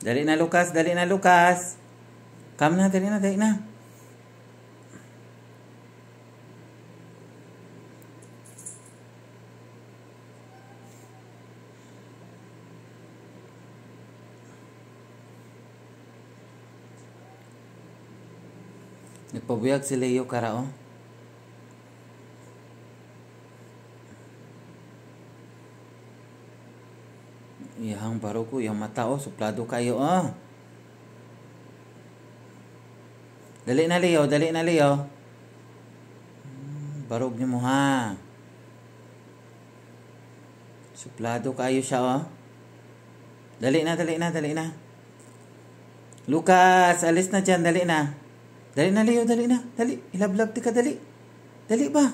Dali na, Lucas. Dali na, Lucas. Come na, dali na, dali na. Nagpabuyag si Leo karao. Iyang baro ko, yung mata suplado kayo Dali na, Leo, dali na, Leo. Barog niyo mo ha. Suplado kayo siya Dali na, dali na, dali na. Lucas, alis na dyan, dali na. Dali na, Leo, dali na. Dali, ilablab ti ka, dali. Dali ba?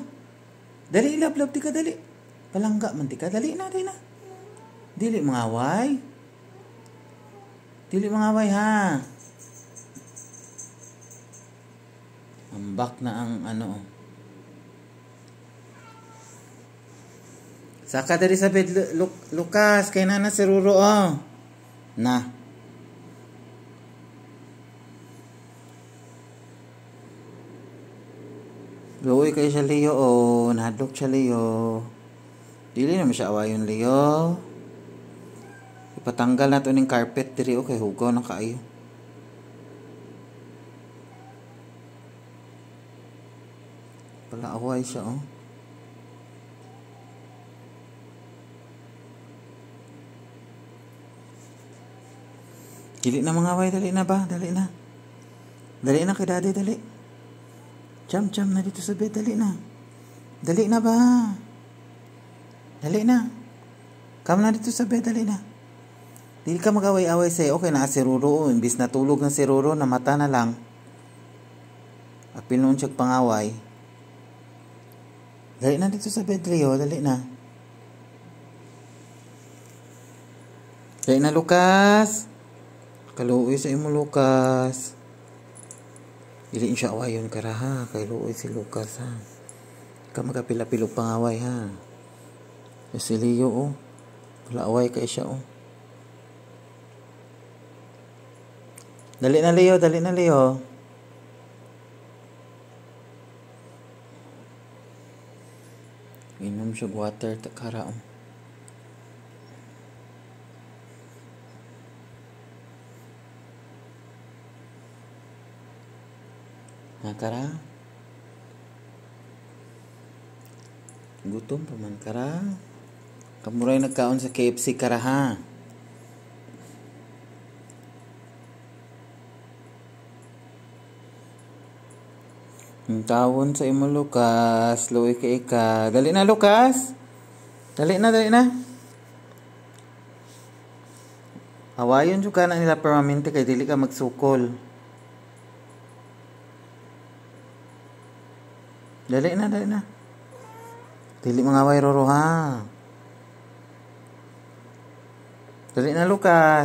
Dali, ilablab ti ka, dali. Palangga man ti ka, dali na, dali na. Dili mangaway. Dili mangaway ha. Ambak na ang Saka dari sa bed, Lucas, kay na si Ruro Na. Luoy kay siya, Leo nahadlok siya, Leo. Dili naman siya awayon, Leo. Ipatanggal na to ning carpet diri kay hugaw na kaayo. Pala away siya Dili na mga away, dali na ba? Dali na. Dali na kay daddy, dali. Jump na dito sa bed, dali na. Dali na ba? Dali na. Come na dito sa bed, dali na. Dili ka mag-away-away sa'yo. Okay na si Ruro. Imbis na tulog na si Ruro, namata na lang. Apil noon siya pangaway. Dali na dito sa bed, Leo. Dali na. Dali na, Lucas. Kaluoy sa imo, Lucas. Dili siya awayon kara ha. Kaluoy si Lucas ha. Ka magapila-pilog pangaway ha. Si Leo wala away kay siya Dali na, Leo, dali na, Leo. Inom siya water takara Kara. Gutom pa man kara. Kamuray nagkaon sa KFC kara ha. Ang tawon sa imo, Lucas. Luoy ka ika. Dali na, Lucas. Dali na, dali na. Awayon juga na nila permanente kay dili ka magsukol. Dali na, dali na. Dili mga away, Roro ha. Dali na, Lucas.